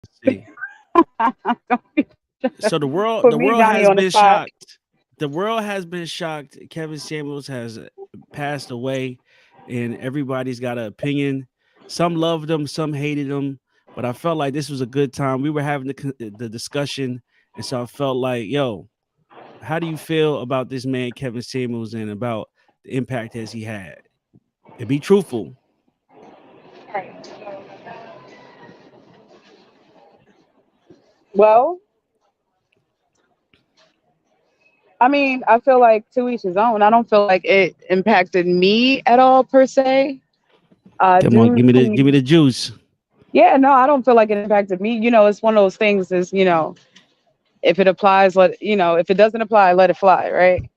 See. Don't be So put the me, world Johnny, has on the been spot. shocked. The world has been shocked. Kevin Samuels has passed away, and everybody's got an opinion. Some loved him, some hated him, but I felt like this was a good time. We were having the discussion, and so I felt like, yo, how do you feel about this man, Kevin Samuels, and about the impact as he had? And be truthful. Well, I mean, I feel like to each his own. I don't feel like it impacted me at all per se. I Come on, do give me see. the juice. Yeah, no, I don't feel like it impacted me. It's one of those things. Is if it applies, if it doesn't apply, let it fly, right?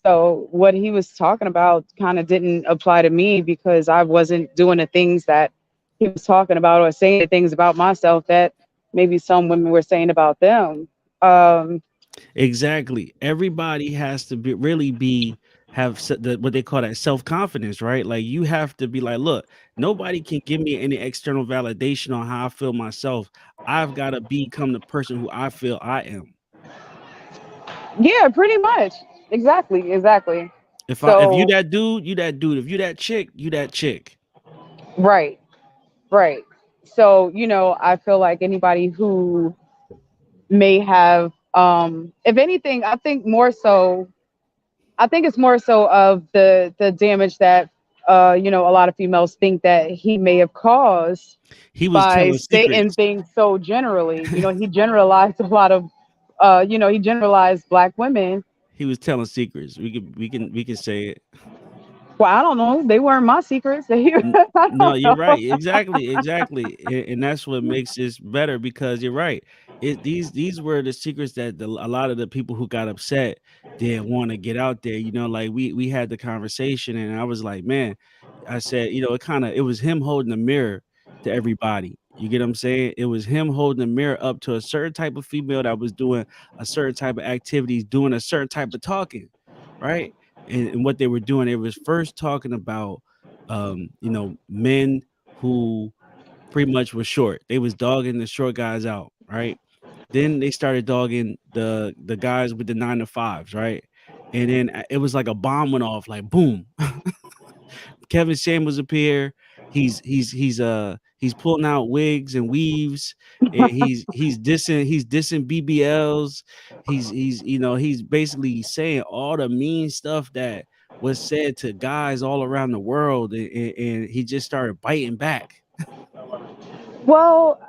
So what he was talking about kind of didn't apply to me because I wasn't doing the things that he was talking about or saying the things about myself that maybe some women were saying about them. Um, Exactly. Everybody has to be really be have what they call that self confidence, right? Like you have to be like, look, nobody can give me any external validation on how I feel myself. I've got to become the person who I feel I am. yeah, pretty much. Exactly, exactly. If you So, that dude, you that dude. If you that chick, you that chick. right, right. So, I feel like anybody who may have, if anything, I think it's more so of the damage that a lot of females think that he may have caused He was by telling stating secrets. things so generally. He generalized a lot of he generalized black women. He was telling secrets. We can say it. Well, I don't know. They weren't my secrets. I No, don't you're right. know. Exactly, exactly, and that's what makes this better because you're right. These were the secrets that a lot of the people who got upset didn't want to get out there. Like we had the conversation, and I was like, man, I said, it was him holding the mirror to everybody. You get what I'm saying? It was him holding the mirror up to a certain type of female that was doing a certain type of activities, doing a certain type of talking, right? And what they were doing, it was first talking about men who pretty much were short. They was dogging the short guys out, right? Then they started dogging the guys with the 9 to 5s, right? And then it was like a bomb went off, like boom. Kevin Samuels appear. He's pulling out wigs and weaves. And he's dissing BBLs. He's basically saying all the mean stuff that was said to guys all around the world, and he just started biting back. Well,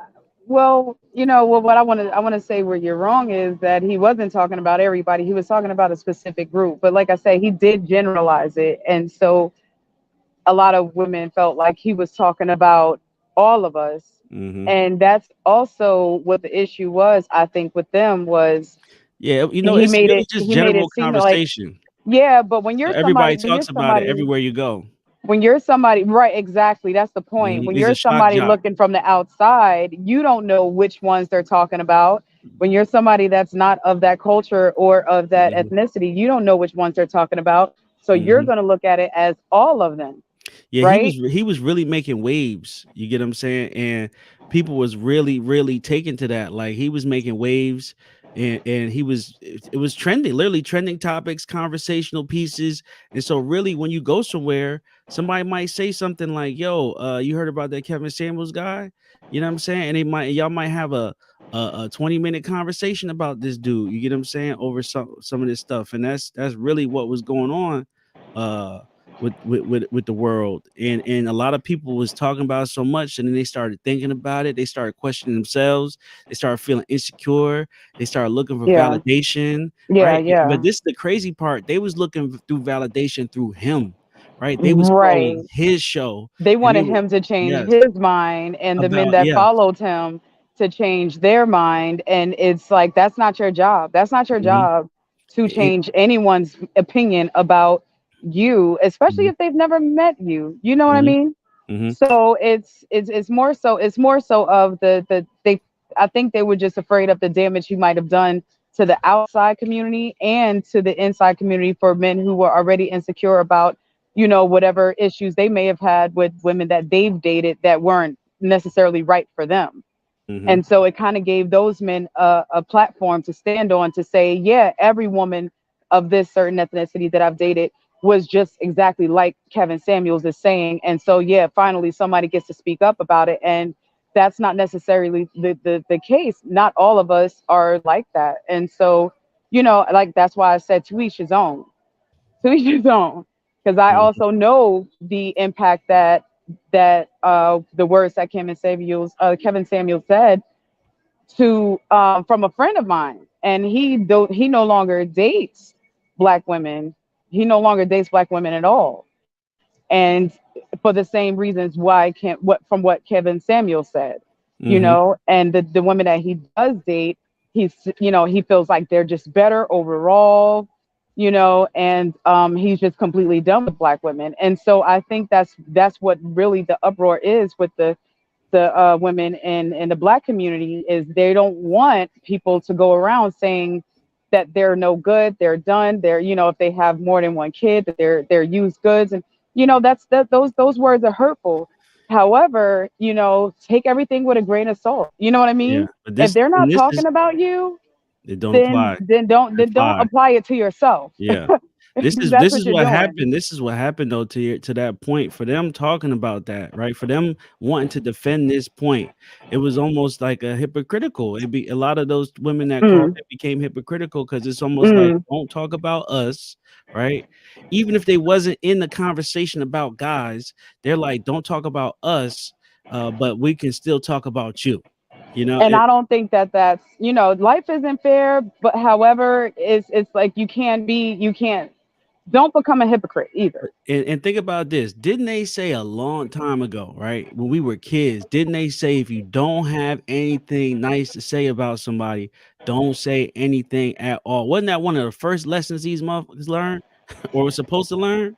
what I want to say where you're wrong is that he wasn't talking about everybody. He was talking about a specific group. But like I say, he did generalize it, and so a lot of women felt like he was talking about all of us. Hmm. And that's also what the issue was, I think, with them was Yeah, he it's made really it just he made general it seem like, conversation. yeah, but when So you're somebody everybody when you're talks about it somebody everywhere you go. when you're somebody, right, exactly, that's the point. When He's a you're shock somebody jock. looking from the outside, you don't know which ones they're talking about. When you're somebody that's not of that culture or of that Hmm. ethnicity, you don't know which ones they're talking about, so you're Hmm. going to look at it as all of them, Yeah, right? he was really making waves. You get what I'm saying? And people was really taken to that. Like he was making waves, and it was trending, literally trending topics, conversational pieces. And so really when you go somewhere, somebody might say something like, "Yo, you heard about that Kevin Samuels guy?" You know what I'm saying? And y'all might have a 20-minute conversation about this dude. You get what I'm saying? Over some of this stuff. And that's really what was going on. Uh with the world, and a lot of people was talking about it so much, and then they started thinking about it, they started questioning themselves, they started feeling insecure, they started looking for Yeah, validation, yeah, right? yeah. But this is the crazy part, they was looking through validation through him, right? They was Right. following his show, They and they wanted were, him to change yes, his mind and the men about, that yes. followed him to change their mind. And it's like, that's not your job. That's not your Hmm. job to It, change anyone's opinion about you, especially hmm. if they've never met you. You know what I Hmm. mean? Hmm. So it's more so of the they I think they were just afraid of the damage he might have done to the outside community and to the inside community for men who were already insecure about whatever issues they may have had with women that they've dated that weren't necessarily right for them. Mm-hmm. And so it kind of gave those men a platform to stand on to say, yeah, every woman of this certain ethnicity that I've dated was just exactly like Kevin Samuels is saying. And so, yeah, finally somebody gets to speak up about it. And that's not necessarily the case. Not all of us are like that. And so, like that's why I said to each his own, to each his own. Because I Mm-hmm. also know the impact that the words that Kevin Samuels said to from a friend of mine, and he no longer dates black women. He no longer dates black women at all, and for the same reasons why can't what from what Kevin Samuel said, Mm-hmm. and the women that he does date, he feels like they're just better overall, and he's just completely done with black women, and so I think that's what really the uproar is with the women in the black community is they don't want people to go around saying that they're no good, they're done, they're if they have more than one kid, that they're used goods, and those words are hurtful. However, take everything with a grain of salt. You know what I Yeah, mean? but If this they're and not this is talking about you, it don't then apply. then don't then That's don't fine. apply it to yourself. Yeah. That's what you're doing. This is what happened though to that point for them talking about that, right? For them wanting to defend this point, it was almost like a hypocritical. It be a lot of those women that called Mm, it became hypocritical because it's almost like mm. don't talk about us, right? Even if they wasn't in the conversation about guys, they're like, don't talk about us, but we can still talk about you. You know, And I don't think that that's life isn't fair, but however it's like you can't don't become a hypocrite either. and think about this. Didn't they say a long time ago, right? When we were kids, didn't they say if you don't have anything nice to say about somebody, don't say anything at all? Wasn't that one of the first lessons these motherfuckers learned or were supposed to learn?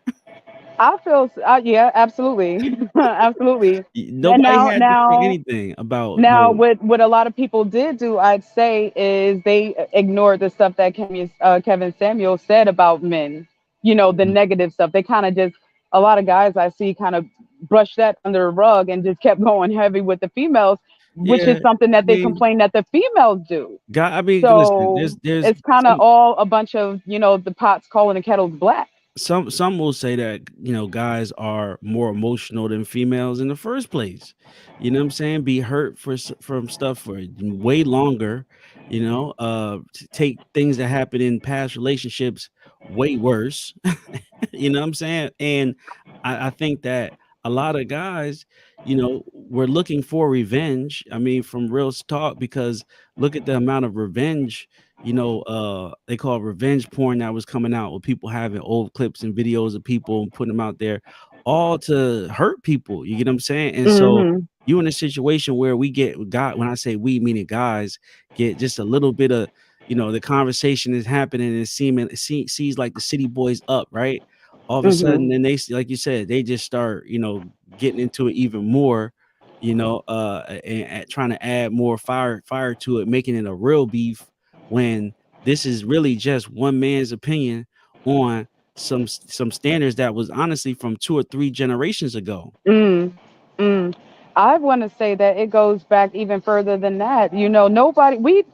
I feel yeah, absolutely. Absolutely. And Nobody had to say anything about now no. what a lot of people did do, I'd say, is they ignored the stuff that Kevin Samuel said about men. The Mm, negative stuff. They kind of just a lot of guys I see kind of brush that under the rug and just kept going heavy with the females, which yeah, is something I that they mean, complain that the females do. God, I mean, listen, So there's it's kind of all a bunch of the pots calling the kettles black. some will say that guys are more emotional than females in the first place. You know what I'm saying? Be hurt from stuff for way longer. Take things that happen in past relationships way worse. You know what I'm saying? And I think that a lot of guys, were looking for revenge. I mean, from real talk, because look at the amount of revenge, they call it revenge porn that was coming out with people having old clips and videos of people and putting them out there all to hurt people. You get what I'm saying? And so Hmm. you in a situation where we get God, when I say we, meaning guys, get just a little bit of, the conversation is happening and sees like the city boys up, right? All of a sudden, Hmm. then like you said, they just start, getting into it even more, and trying to add more fire to it, making it a real beef when this is really just one man's opinion on some standards that was honestly from 2 or 3 generations ago. Mm, mm. I want to say that it goes back even further than that. Nobody we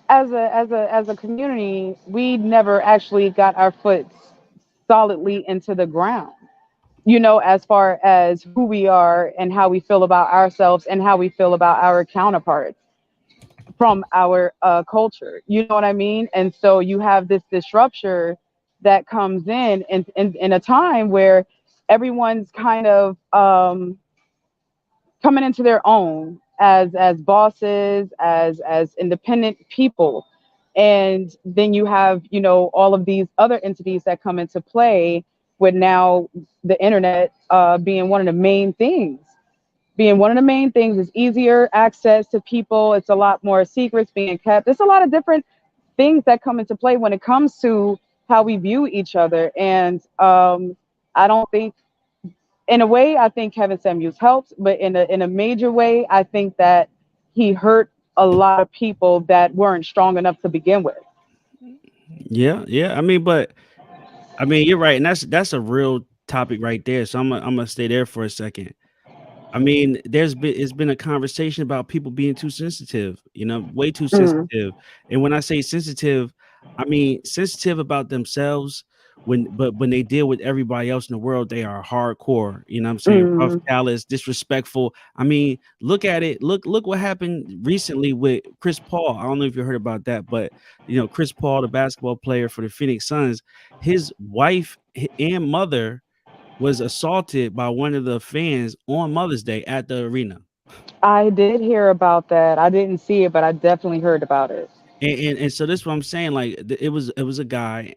as a community, we never actually got our foot solidly into the ground. As far as who we are and how we feel about ourselves and how we feel about our counterparts from our culture. You know what I mean? And so you have this disruption that comes in a time where everyone's kind of coming into their own as bosses, as independent people. And then you have, all of these other entities that come into play with now the internet being one of the main things. Being one of the main things is easier access to people. It's a lot more secrets being kept. There's a lot of different things that come into play when it comes to how we view each other. And I don't think in a way, I think Kevin Samuels helped, but in a major way, I think that he hurt a lot of people that weren't strong enough to begin with. Yeah, yeah. I mean, but I mean, you're right, and that's a real topic right there. So I'm gonna stay there for a second. I mean, it's been a conversation about people being too sensitive, way too Mm, sensitive. And when I say sensitive, I mean sensitive about themselves but when they deal with everybody else in the world, they are hardcore, what I'm saying? Rough, mm, callous, disrespectful. I mean, look at it. Look what happened recently with Chris Paul. I don't know if you heard about that, but Chris Paul, the basketball player for the Phoenix Suns, his wife and mother was assaulted by one of the fans on Mother's Day at the arena. I did hear about that. I didn't see it, but I definitely heard about it. And so this is what I'm saying. Like it was a guy,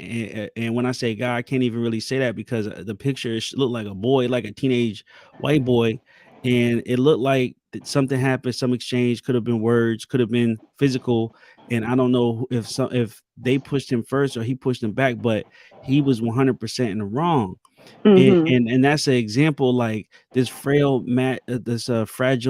and when I say guy, I can't even really say that because the picture looked like a boy, like a teenage white boy, and it looked like something happened. Some exchange could have been words, could have been physical, and I don't know if they pushed him first or he pushed him back, but he was 100% in the wrong. And Mhm. and and that's an example, like, this fragile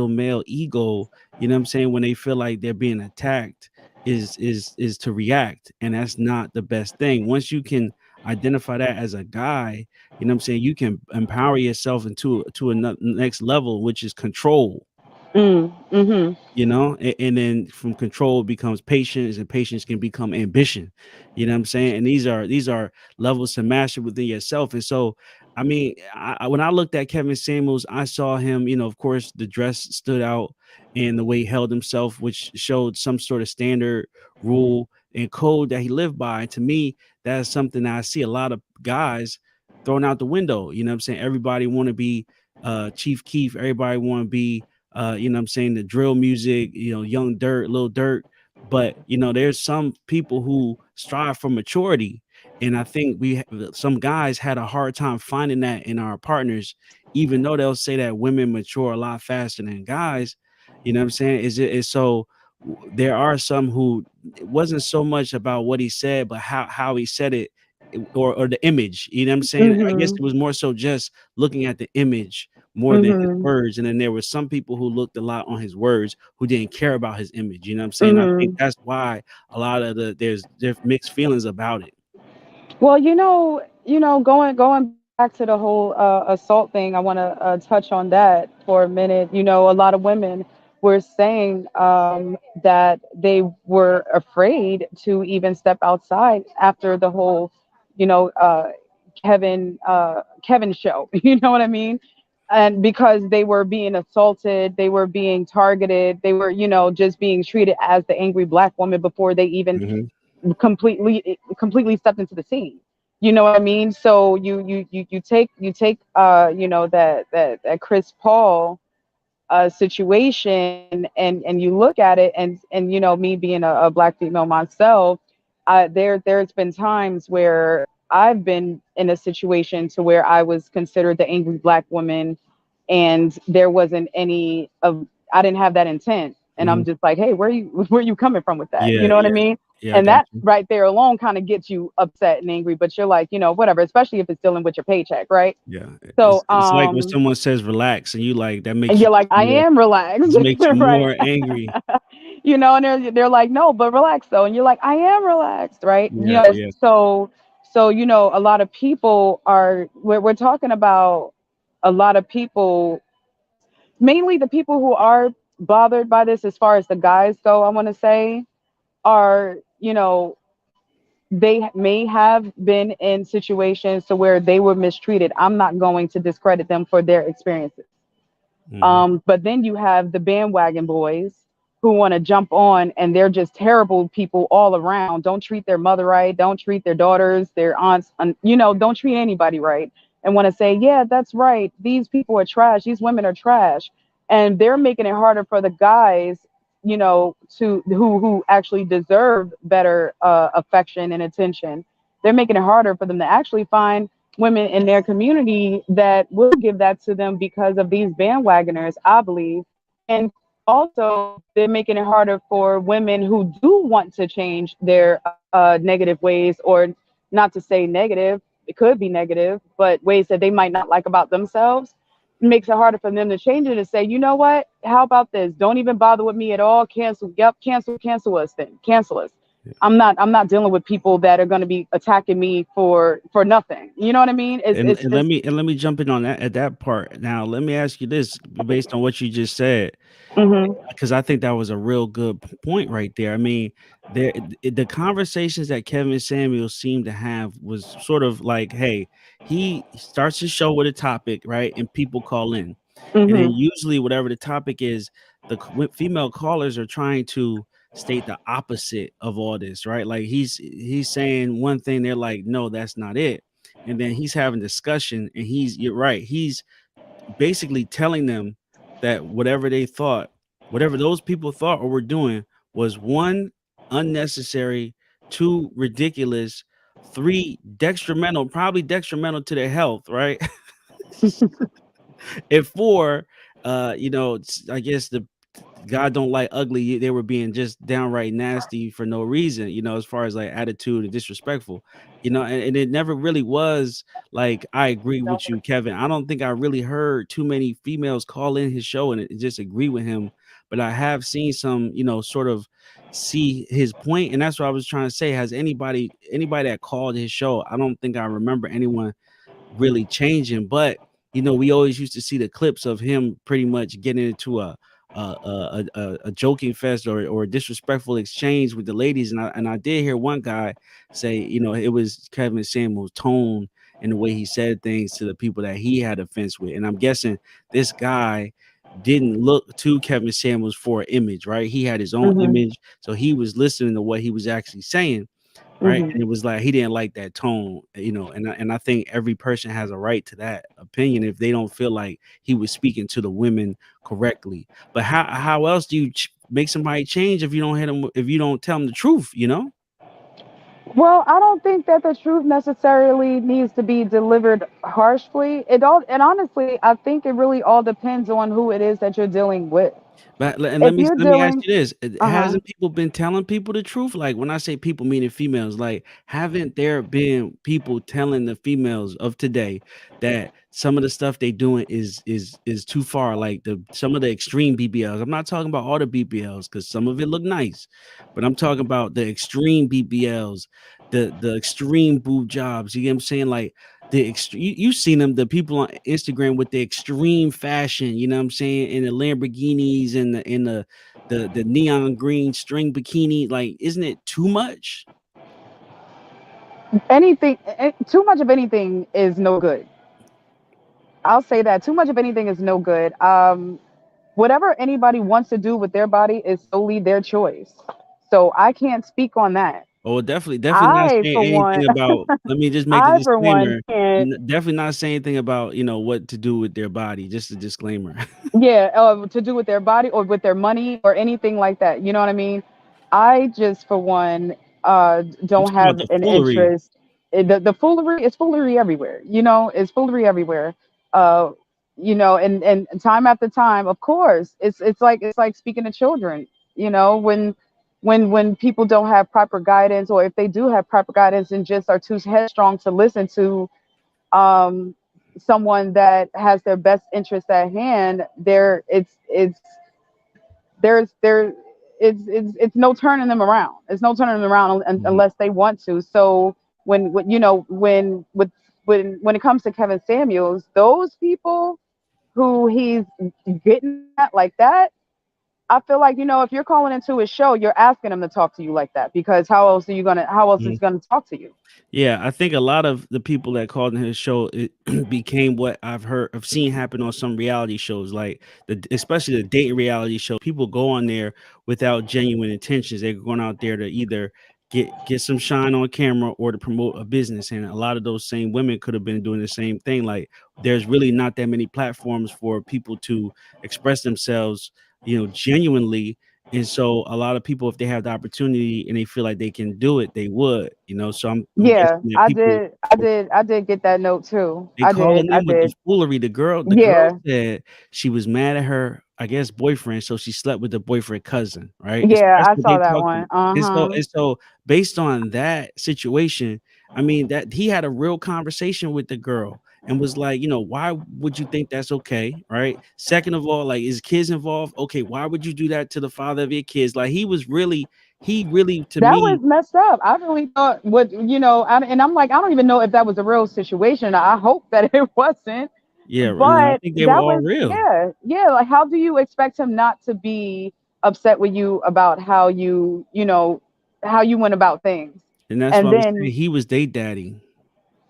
male ego, you know what I'm saying, when they feel like they're being attacked is to react, and that's not the best thing. Once you can identify that as a guy, you know what I'm saying, you can empower yourself into to a next level, which is control. Mm. Mhm. And then from control becomes patience, and patience can become ambition. You know what I'm saying? And these are levels to master within yourself. And so, I mean, when I looked at Kevin Samuels, I saw him, of course, the dress stood out and the way he held himself, which showed some sort of standard, rule, and code that he lived by. And to me, that's something that I see a lot of guys thrown out the window. You know what I'm saying? Everybody want to be Chief Keef, everybody want to be you know what I'm saying, the drill music, young Dirt, Lil Dirt. But there's some people who strive for maturity. And I think some guys had a hard time finding that in our partners, even though they'll say that women mature a lot faster than guys. You know what I'm saying? Is so there are some who it wasn't so much about what he said, but how he said it, or the image. You know what I'm saying? I guess Mhm. it was more so just looking at the image more than his Mhm. words. And then there were some people who looked a lot on his words who didn't care about his image. You know what I'm saying? I think Mhm. that's why a lot of there's mixed feelings about it. Well, going back to the whole assault thing, I want to touch on that for a minute. A lot of women were saying that they were afraid to even step outside after the whole, you know, uh, Kevin show. You know what I mean? And because they were being assaulted, they were being targeted, they were, just being treated as the angry black woman before they even Mhm. completely stepped into the scene. You know what I mean? So you take that Chris Paul situation, and you look at it, and me being a black female myself, there's been times where I've been in a situation to where I was considered the angry black woman, and there wasn't any of I didn't have that intent, and I'm Mhm. just like, hey, where you coming from with that? You Yeah, know what I yeah. mean? Yeah, I And got that you. right there alone kind of gets you upset and angry, but you're like, whatever, especially if it's dealing with your paycheck, right? Yeah. So It's like when someone says relax and you like that makes and you you're like, just I more am relaxed, just makes you right? more angry. And they're like, no, but relax though, and you're like, I am relaxed, right? Yeah, yeah. So a lot of people we're talking about a lot of people, mainly the people who are bothered by this, as far as the guys go, I want to say, are, they may have been in situations to where they were mistreated. I'm not going to discredit them for their experiences. Mhm. But then you have the bandwagon boys who want to jump on, and they're just terrible people all around. Don't treat their mother right. Don't treat their daughters, their aunts, don't treat anybody right. And want to say, yeah, that's right. These people are trash. These women are trash. And they're making it harder for the guys, to who actually deserve better affection and attention. They're making it harder for them to actually find women in their community that will give that to them because of these bandwagoners, I believe. And also, they're making it harder for women who do want to change their negative ways, or not to say negative, it could be negative, but ways that they might not like about themselves. It makes it harder for them to change it and say, you know what? How about this? Don't even bother with me at all. Cancel. Yep. Cancel. Cancel us then. Cancel us. I'm not dealing with people that are going to be attacking me for nothing. You know what I mean? It's And it's and let it's me and let me jump in on that at that part. Now, let me ask you this based on what you just said, mhm. because I think that was a real good point right there. I mean, the conversations that Kevin Samuels seemed to have was sort of like, hey, he starts his show with a topic, right? And people call in. And then Mhm. usually whatever the topic is, female callers are trying to state the opposite of all this, right? Like he's saying one thing, they're like, no, that's not it. And then he's having discussion, and you're right, he's basically telling them that whatever they thought, whatever those people thought or were doing was one, unnecessary, two, ridiculous, three, detrimental, probably detrimental to their health, right? And four, I guess the God don't like ugly. They were being just downright nasty for no reason, as far as like attitude and disrespectful, and it never really was like, I agree with you, Kevin. I don't think I really heard too many females call in his show and just agree with him, but I have seen some, sort of see his point, and that's what I was trying to say. Has anybody that called his show? I don't think I remember anyone really changing. But we always used to see the clips of him pretty much getting into a joking fest or a disrespectful exchange with the ladies. And I did hear one guy say, it was Kevin Samuel's tone and the way he said things to the people that he had offense with. And I'm guessing this guy didn't look to Kevin Samuels for an image, right? He had his own Mhm. image, so he was listening to what he was actually saying. Right, Mhm. and it was like he didn't like that tone, and I think every person has a right to that opinion if they don't feel like he was speaking to the women correctly. But how else do you make somebody change if you don't hit them, if you don't tell them the truth, Well, I don't think that the truth necessarily needs to be delivered harshly. And honestly, I think it really all depends on who it is that you're dealing with. But and If let me you're let me ask dealing, you this: uh huh. hasn't people been telling people the truth? Like when I say people, meaning females. Like, haven't there been people telling the females of today that some of the stuff they doing is too far? Like some of the extreme BBLs. I'm not talking about all the BBLs because some of it look nice, but I'm talking about the extreme BBLs, the extreme boob jobs. You get what I'm saying? Like the extreme, you seen them, the people on Instagram with the extreme fashion, you know what I'm saying, in the Lamborghinis and the neon green string bikini. Like, isn't it too much? Too much of anything is no good. I'll say that too much of anything is no good. Whatever anybody wants to do with their body is solely their choice. So I can't speak on that. Oh, definitely not I, saying for one, anything about. Let me just make the I for one disclaimer. can't. Definitely not saying anything about what to do with their body. Just a disclaimer. Yeah, to do with their body or with their money or anything like that. You know what I mean? I just, for one, I'm don't talking about have the an foolery. interest. The foolery is foolery everywhere. It's foolery everywhere. Uh, and time after time, of course, it's like speaking to children. When people don't have proper guidance, or if they do have proper guidance and just are too headstrong to listen to um, someone that has their best interest at hand, there it's no turning them around. It's no turning them around Mhm. unless they want to. So when it comes to Kevin Samuels, those people who he's getting at like that, I feel like, if you're calling into his show, you're asking him to talk to you like that, because how else is he gonna talk to you? Yeah, I think a lot of the people that called in his show, it became what I've seen happen on some reality shows, like especially the dating reality show. People go on there without genuine intentions. They're going out there to either get some shine on camera or to promote a business. And a lot of those same women could have been doing the same thing. Like, there's really not that many platforms for people to express themselves, genuinely. And so a lot of people, if they have the opportunity and they feel like they can do it, they would, So I'm Yeah, guessing that I people did. I did get that note too. they I calling did. I in with the did. foolery. The girl Yeah. said she was mad at her, I guess, boyfriend, so she slept with the boyfriend cousin, right? And so Yeah, that's I what saw they that talked one. about. And so Uh-huh. and so based on that situation, I mean, that he had a real conversation with the girl and was like, why would you think that's okay? Right. Second of all, like, is kids involved? Okay, why would you do that to the father of your kids? Like, he was really He really, to That was me, messed up. I really thought what and I'm like, I don't even know if that was a real situation. I hope that it wasn't. yeah, and I But think they were that all was, real. yeah, yeah. Like, how do you expect him not to be upset with you about how how you went about things? And that's why And I'm saying then, he was they daddy.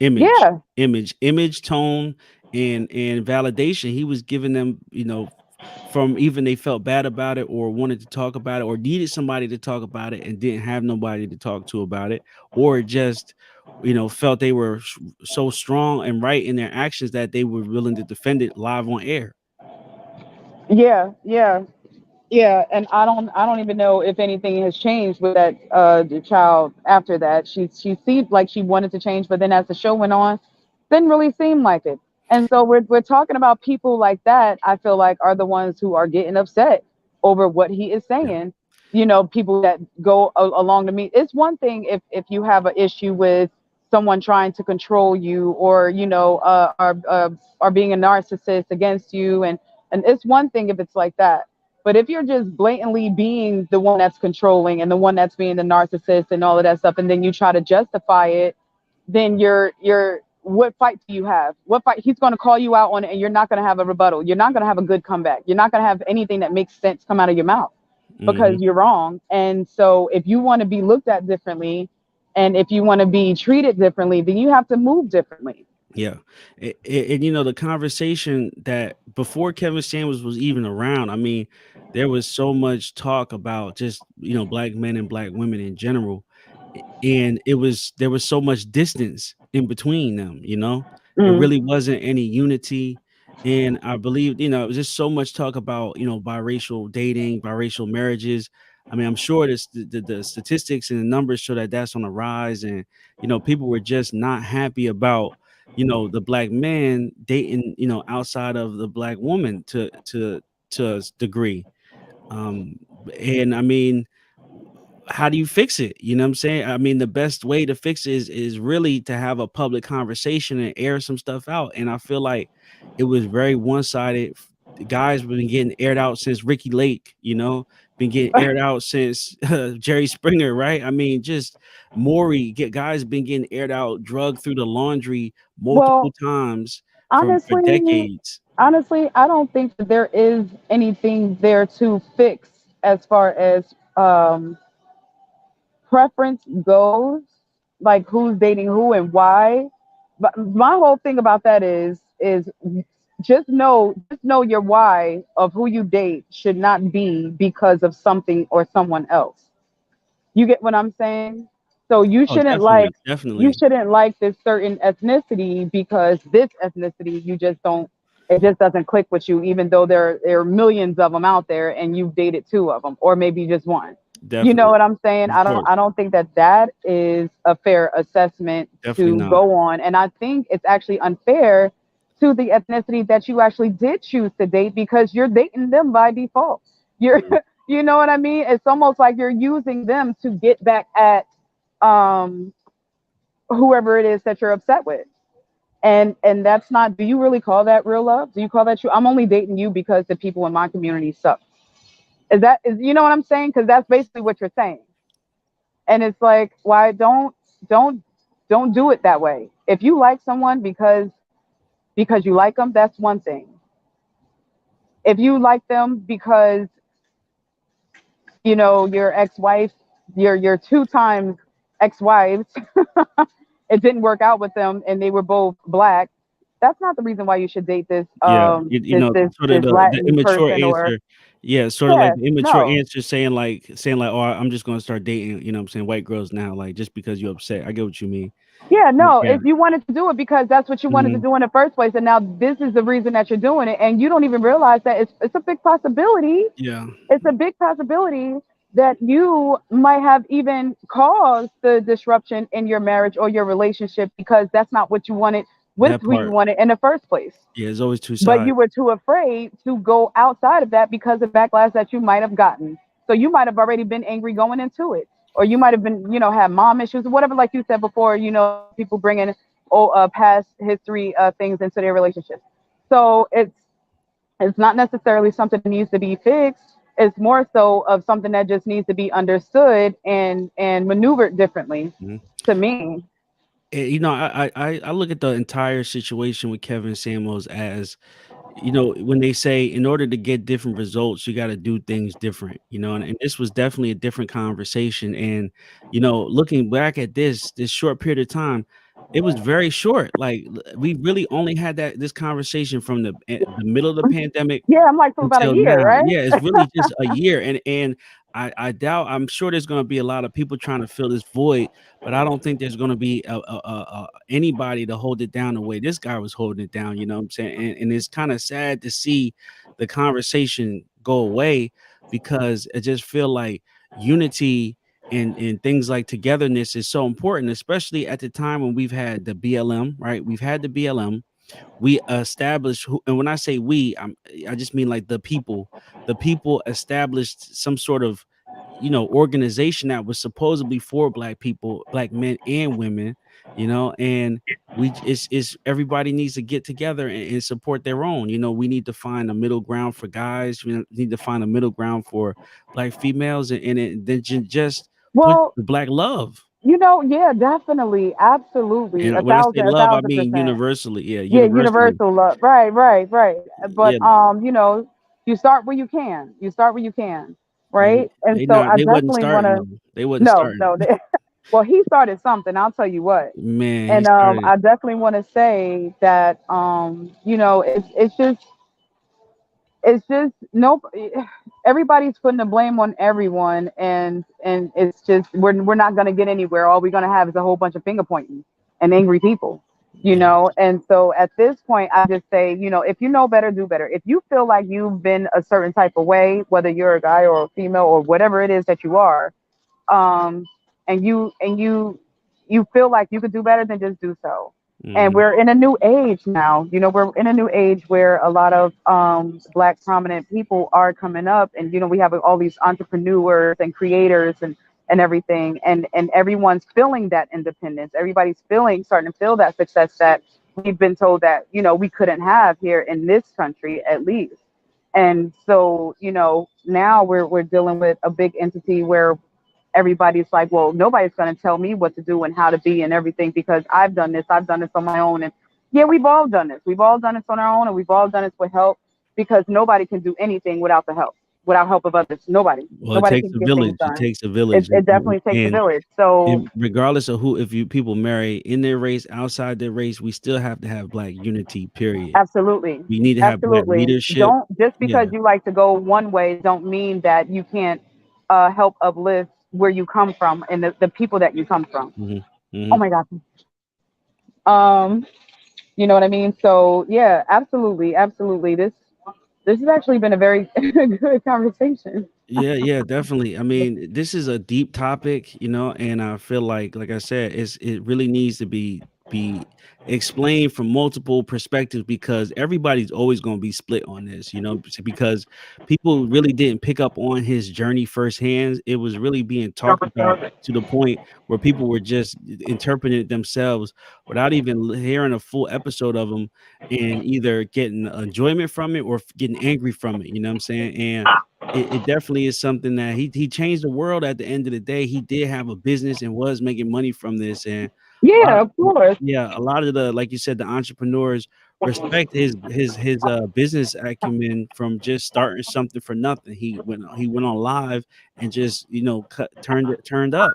Image, yeah, image, tone, and validation. He was giving them, from even they felt bad about it or wanted to talk about it or needed somebody to talk about it and didn't have nobody to talk to about it, or just, felt they were so strong and right in their actions that they were willing to defend it live on air. yeah, yeah. Yeah, and I don't even know if anything has changed with that the child after that. She seemed like she wanted to change, but then as the show went on, didn't really seem like it. And so we're talking about people like that, I feel like are the ones who are getting upset over what he is Yeah. saying. People that go along to me. It's one thing if you have an issue with someone trying to control you or are being a narcissist against you, and it's one thing if it's like that, but if you're just blatantly being the one that's controlling and the one that's being the narcissist and all of that stuff, and then you try to justify it, then you're what fight do you have? What fight? He's going to call you out on it, and you're not going to have a rebuttal. You're not going to have a good comeback. You're not going to have anything that makes sense come out of your mouth Hmm. because you're wrong. And so, if you want to be looked at differently, and if you want to be treated differently, then you have to move differently. Yeah. And the conversation that before Kevin Samuels was even around, I mean, there was so much talk about just, black men and black women in general. And there was so much distance in between them. It Mm, really wasn't any unity. And I believe, it was just so much talk about, biracial dating, biracial marriages. I mean, I'm sure the statistics and the numbers show that that's on the rise. And, people were just not happy about, the black man dating, outside of the black woman to a degree. Um, and I mean, how do you fix it? You know what I'm saying? I mean, the best way to fix it is really to have a public conversation and air some stuff out. And I feel like it was very one-sided. The guys been getting aired out since Ricky Lake, been getting aired out since Jerry Springer, right? I mean, just Maury, get guys been getting aired out, drugged through the laundry multiple well, times for honestly, decades. honestly, I don't think that there is anything there to fix as far as preference goes, like who's dating who and why. But my whole thing about that is just know your why of who you date should not be because of something or someone else. You get what I'm saying? So you Oh, shouldn't definitely, like you definitely, shouldn't like this certain ethnicity because this ethnicity you just don't it just doesn't click with you, even though there are millions of them out there and you've dated two of them or maybe just one. You know definitely. what I'm saying? Of I don't course. I don't think that that is a fair assessment Definitely to not. go on, and I think it's actually unfair to the ethnicity that you actually did choose to date because you're dating them by default. You're Mhm. you know what I mean? It's almost like you're using them to get back at um whoever it is that you're upset with. And that's not, do you really call that real love? Do you call that true? I'm only dating you because the people in my community suck. Is you know what I'm saying? Because that's basically what you're saying. And it's like, why don't don't do it that way. If you like someone because you like them, that's one thing. If you like them because your ex-wife, your two times ex-wives, it didn't work out with them and they were both black, that's not the reason why you should date this Yeah, sort of this the Latin immature person or answer. Yeah, sort of like yeah, the immature no. answer saying like, "Oh, I'm just gonna start dating, what I'm saying, white girls now, like, just because you're upset." I get what you mean. Yeah, no, Yeah. if you wanted to do it because that's what you wanted to Mhm. do in the first place, and now this is the reason that you're doing it, and you don't even realize that it's a big possibility. Yeah. It's a big possibility that you might have even caused the disruption in your marriage or your relationship because that's not what you wanted with That who you part. wanted in the first place. Yeah, there's always 2 But you sides. were too afraid to go outside of that because of backlash that you might have gotten. So you might have already been angry going into it, or you might have been, have mom issues or whatever, like you said before. People bringing past history things into their relationships. So it's not necessarily something that needs to be fixed. It's more so of something that just needs to be understood and maneuvered differently. Mhm. To me, You know, I look at the entire situation with Kevin Samuels as, when they say in order to get different results, you got to do things different, and this was definitely a different conversation. And, looking back at this short period of time, it was very short. Like we really only had this conversation from the middle of the pandemic yeah, I'm like for about a until year, now. right? Yeah, it's really just a year, and I doubt. I'm sure there's gonna be a lot of people trying to fill this void, but I don't think there's gonna be anybody to hold it down the way this guy was holding it down. You know what I'm saying? And it's kind of sad to see the conversation go away because I just feel like unity and things like togetherness is so important, especially at the time when we've had the BLM. Right? We've had the BLM. We established who, and when I say we, I just mean like the people established some sort of organization that was supposedly for black people, black men and women, and it's everybody needs to get together and support their own. We need to find a middle ground for guys. We need to find a middle ground for black females, and then just push Well, the black love. yeah, definitely, absolutely, And when I say a love, I thousand mean percent. universally. Yeah, Yeah, universally. universal love. Right, right, right. Yeah, But you start where you can. You start where you can, yeah, right? And so I they wasn't definitely want starting to. though. They wasn't No, starting. no. Well, he started something. I'll tell you what. Man, he And started. I definitely want to say that it's just no. Everybody's putting the blame on everyone, and it's just we're not going to get anywhere. All we're going to have is a whole bunch of finger pointing and angry people, Yeah. And so at this point, I just say, if you know better, do better. If you feel like you've been a certain type of way, whether you're a guy or a female or whatever it is that you are, um, and you feel like you could do better, then just do so. And Mhm. we're in a new age now. We're in a new age where a lot of black prominent people are coming up, and we have all these entrepreneurs and creators and everything, and everyone's feeling that independence. Everybody's starting to feel that success that we've been told that we couldn't have here in this country at least. And so now we're dealing with a big entity where everybody's like, well, nobody's going to tell me what to do and how to be and everything because I've done this on my own. And yeah, we've all done this. We've all done this on our own, and we've all done this with help because nobody can do anything without help of others. Well, it Nobody takes can a get things village. It done. takes a It, village, it definitely takes a village. So and regardless of who, if you people marry in their race, outside their race, we still have to have black unity. Period. absolutely, We need to have black absolutely. leadership. Don't just Yeah. because you like to go one way, don't mean that you can't help uplift where you come from and the people that you come from. Hmm. Oh Hmm. my God. Um, You know what I mean? So yeah, absolutely, absolutely. This has actually been a very good conversation. Yeah, yeah, definitely. I mean, this is a deep topic, and I feel like I said, it really needs to be explained from multiple perspectives because everybody's always going to be split on this, because people really didn't pick up on his journey firsthand. It was really being talked about to the point where people were just interpreting it themselves without even hearing a full episode of him and either getting enjoyment from it or getting angry from it. You know what I'm saying? And it definitely is something that he changed the world at the end of the day. He did have a business and was making money from this, and a lot Yeah, of course. yeah, a lot of the like you said, the entrepreneurs respect his business acumen from just starting something for nothing. He went on live and just turned up.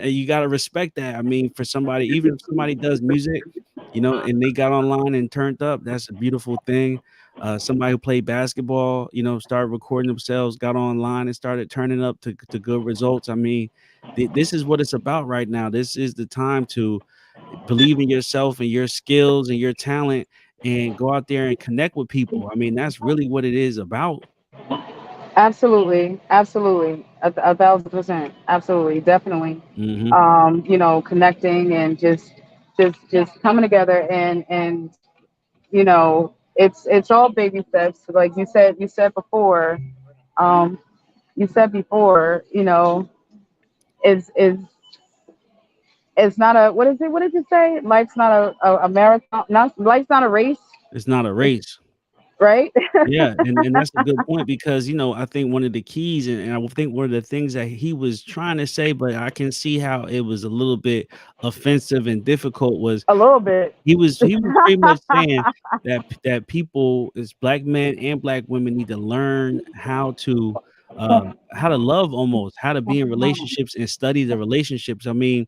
You got to respect that. I mean, for somebody, even if somebody does music, and they got online and turned up, that's a beautiful thing. Somebody who played basketball, started recording themselves, got online and started turning up to good results. I mean, this is what it's about right now. This is the time to believe in yourself and your skills and your talent and go out there and connect with people. I mean, that's really what it is about. Absolutely, absolutely, a thousand percent, absolutely, definitely. Hmm. Connecting and just coming together and it's all baby steps. Like um, you said before, is it's not a what is it? What did you say? Life's not a marathon. Not life's not a race. It's not a race. right? Yeah, and that's a good point because, I think one of the keys and I would think one of the things that he was trying to say, but I can see how it was a little bit offensive and difficult was A little bit. he was pretty much saying that people as black men and black women need to learn how to love almost, how to be in relationships and study the relationships. I mean,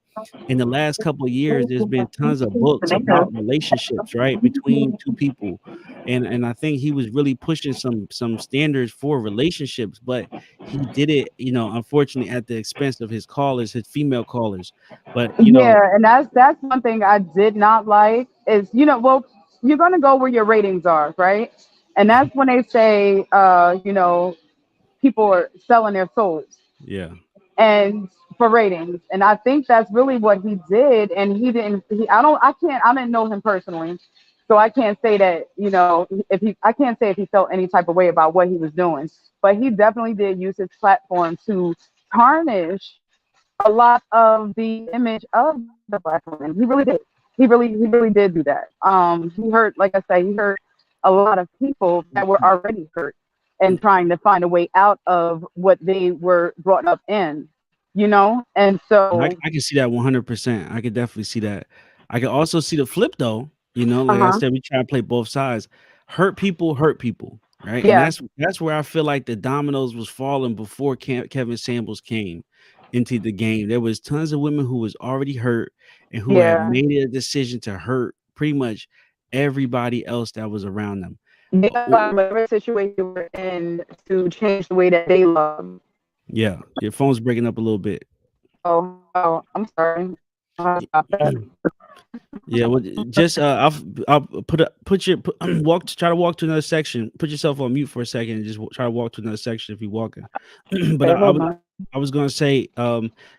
in the last couple of years, there's been tons of books about relationships, right, between two people. And I think he was really pushing some standards for relationships, but he did it, unfortunately at the expense of his callers, his female callers. But Yeah, and that's one thing I did not like is, well, you're gonna go where your ratings are, right? And that's when they say, people are selling their souls yeah. and for ratings. And I think that's really what he did. And he didn't. I didn't know him personally, so I can't say that, I can't say if he felt any type of way about what he was doing. But he definitely did use his platform to tarnish a lot of the image of the black woman. He really did. He really did do that. He hurt, like I say, he hurt a lot of people that were already hurt and trying to find a way out of what they were brought up in, And I so, I can see that 100%. I could definitely see that. I can also see the flip though, like I uh-huh, said, we try to play both sides. Hurt people, right? And yeah, that's where I feel like the dominoes was falling before Kevin Samuels came into the game. There was tons of women who was already hurt and who had yeah. made a decision to hurt pretty much everybody else that was around them. They O- got o- out of whatever situation we're in to change the way that they love. Yeah, your phone's breaking up a little bit. Oh, I'm sorry. Stop that. Yeah, well, just I'll walk try to walk to another section. Put yourself on mute for a second and just try to walk to another section if you're walking. But Okay, hold on. I was gonna say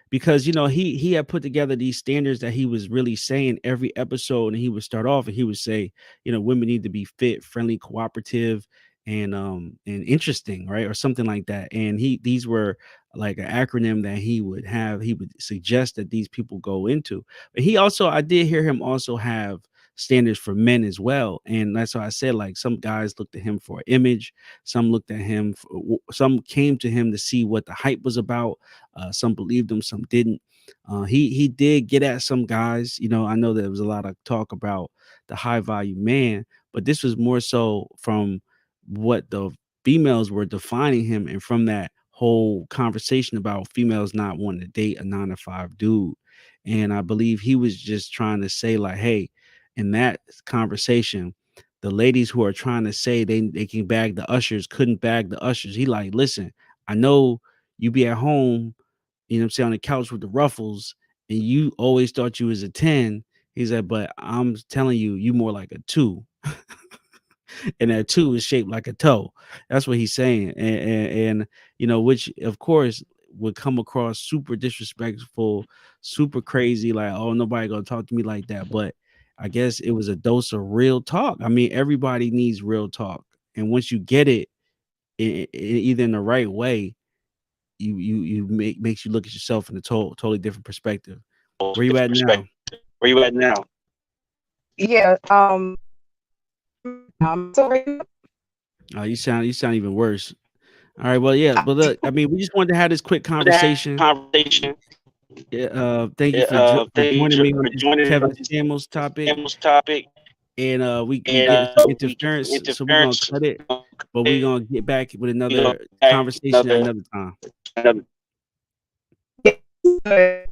because he had put together these standards that he was really saying every episode, and he would start off and he would say women need to be fit, friendly, cooperative, and interesting, right, or something like that. And these were like an acronym that he would suggest that these people go into. But I did hear him also have standards for men as well. And that's why I said, like, some guys looked at him for image, some looked at him, some came to him to see what the hype was about. Some believed him, some didn't. He did get at some guys. I know there was a lot of talk about the high value man, but this was more so from what the females were defining him, and from that whole conversation about females not wanting to date a 9 to 5 dude. And I believe he was just trying to say, like, hey, in that conversation, the ladies who are trying to say they can bag the ushers couldn't bag the ushers. He like, listen, I know you be at home, what I'm saying, on the couch with the ruffles, and you always thought you was a 10. He said, but I'm telling you, you more like a 2. And that 2 is shaped like a toe. That's what he's saying. And which of course would come across super disrespectful, super crazy, like, oh, nobody gonna talk to me like that. But I guess it was a dose of real talk. I mean, everybody needs real talk. And once you get it, either in the right way, makes you look at yourself in a totally different perspective. Where you at now? Yeah. I'm sorry. You sound even worse. All right. Well, yeah, but look, I mean, we just wanted to have this quick conversation. Yeah, thank you for joining me on this Kevin Samuels topic. And we getting some interference, so we're gonna cut it, but we're gonna get back with another conversation at another time. I